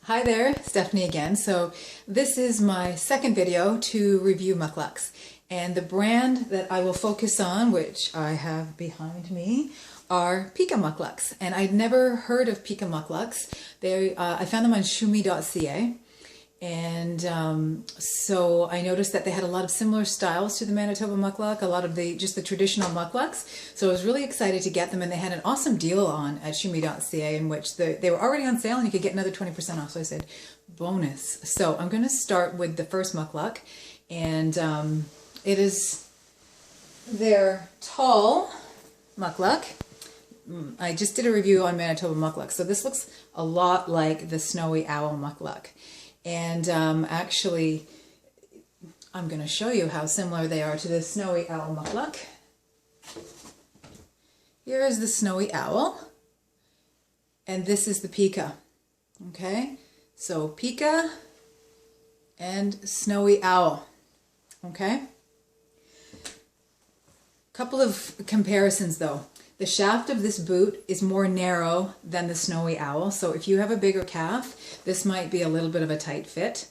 Hi there, Stephanie again. So this is my second video to review Mukluks, and the brand that I will focus on, which I have behind me, are Pika Mukluks. And I'd never heard of Pika Mukluks. I found them on shumi.ca, and so I noticed that they had a lot of similar styles to the Manitobah Mukluk, a lot of just the traditional Mukluks. So I was really excited to get them, and they had an awesome deal on at shumi.ca in which they were already on sale and you could get another 20% off. So I said, bonus. So I'm going to start with the first Mukluk, and it is their tall Mukluk. I just did a review on Manitobah Mukluks, so this looks a lot like the Snowy Owl Mukluk. And actually, I'm going to show you how similar they are to the Snowy Owl Mukluk. Here is the Snowy Owl, and this is the Pika. Okay, so Pika and Snowy Owl. Okay, couple of comparisons though. The shaft of this boot is more narrow than the Snowy Owl, so if you have a bigger calf, this might be a little bit of a tight fit.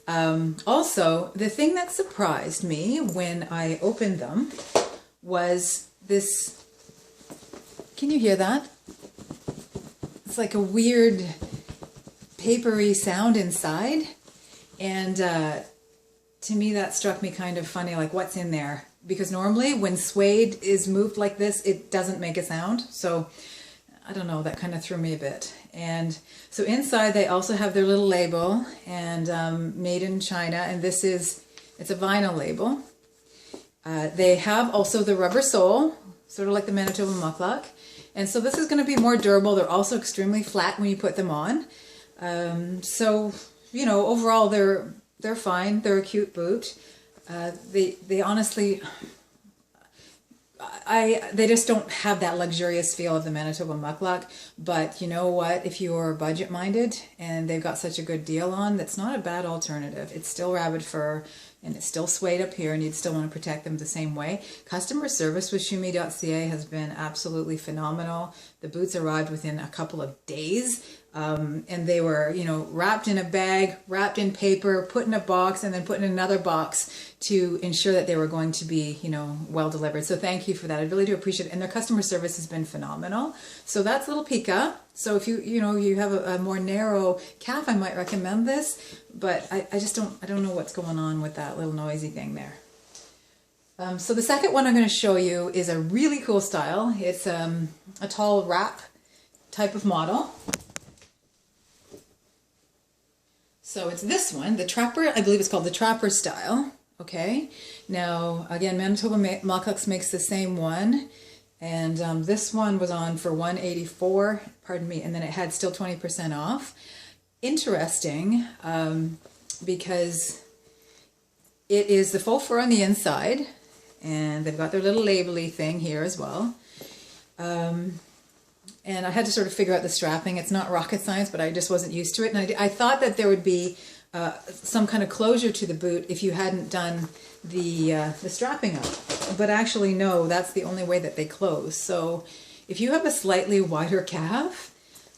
Also, the thing that surprised me when I opened them was this. Can you hear that? It's like a weird papery sound inside, and to me that struck me kind of funny, like what's in there? Because normally when suede is moved like this, it doesn't make a sound. So I don't know, that kind of threw me a bit. And so inside they also have their little label, and made in China, and it's a vinyl label. They have also the rubber sole, sort of like the Manitobah Mukluk. And so this is going to be more durable. They're also extremely flat when you put them on. So, you know, overall they're fine. They're a cute boot. They honestly, they just don't have that luxurious feel of the Manitobah Mukluk. But you know what? If you're budget minded and they've got such a good deal on, that's not a bad alternative. It's still rabbit fur and it's still suede up here, and you'd still want to protect them the same way. Customer service with shumi.ca has been absolutely phenomenal. The boots arrived within a couple of days. And they were, you know, wrapped in a bag, wrapped in paper, put in a box, and then put in another box to ensure that they were going to be, you know, well delivered. So thank you for that. I really do appreciate it. And their customer service has been phenomenal. So that's little Pika. So if you have a more narrow calf, I might recommend this. But I don't know what's going on with that little noisy thing there. So the second one I'm going to show you is a really cool style. It's a tall wrap type of model. So it's this one, the Trapper. I believe it's called the Trapper style. Okay. Now again, Manitobah Mukluks makes the same one, and this one was on for $184. Pardon me, and then it had still 20% off. Interesting, because it is the faux fur on the inside, and they've got their little label-y thing here as well. And I had to sort of figure out the strapping. It's not rocket science, but I just wasn't used to it. And I thought that there would be some kind of closure to the boot if you hadn't done the strapping up. But actually, no, that's the only way that they close. So if you have a slightly wider calf,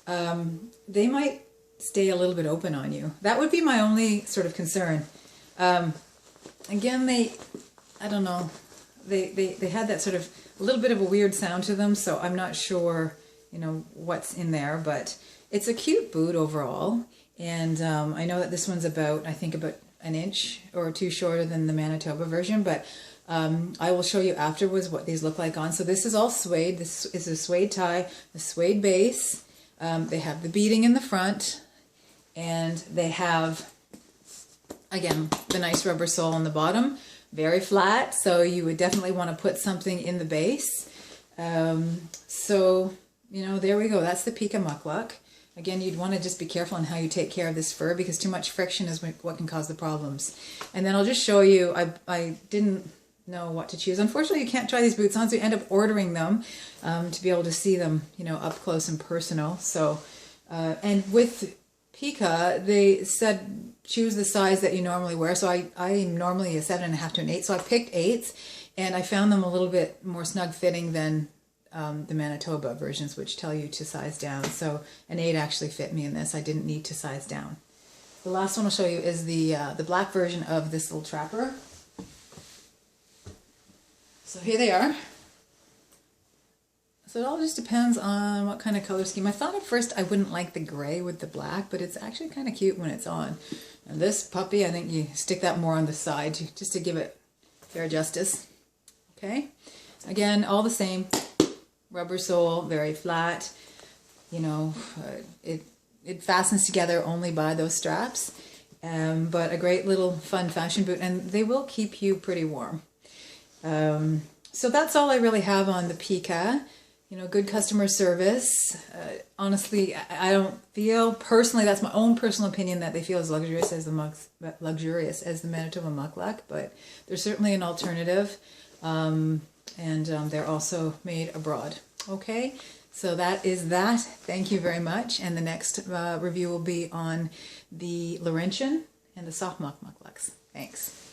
they might stay a little bit open on you. That would be my only sort of concern. Again, I don't know, they had that sort of a little bit of a weird sound to them, so I'm not sure, you know, what's in there, but it's a cute boot overall. And I know that this one's I think about an inch or two shorter than the Manitobah version, but I will show you afterwards what these look like on. So this is all suede. This is a suede tie, a suede base. They have the beading in the front, and they have, again, the nice rubber sole on the bottom. Very flat, so you would definitely want to put something in the base. So, you know, there we go. That's the Pika Mukluk. Again, you'd want to just be careful on how you take care of this fur, because too much friction is what can cause the problems. And then I'll just show you, I didn't know what to choose. Unfortunately, you can't try these boots on, so you end up ordering them to be able to see them, you know, up close and personal. So, and with Pika, they said choose the size that you normally wear. So I'm normally a 7.5 to an 8. So I picked 8s, and I found them a little bit more snug fitting than the Manitoba versions, which tell you to size down. So an 8 actually fit me in this. I didn't need to size down. The last one I'll show you is the black version of this little trapper. So here they are. So it all just depends on what kind of color scheme. I thought at first I wouldn't like the gray with the black, but it's actually kind of cute when it's on. And this puppy, I think you stick that more on the side just to give it fair justice. Okay, again, all the same. Rubber sole, very flat. You know, it fastens together only by those straps. But a great little fun fashion boot, and they will keep you pretty warm. So that's all I really have on the Pika. You know, good customer service. Honestly, I don't feel, personally, that's my own personal opinion, that they feel as luxurious as the Manitoba Mukluk, but they're certainly an alternative. And they're also made abroad. Okay, so that is that. Thank you very much. And the next review will be on the Laurentian and the Soft Moc Mukluks. Thanks.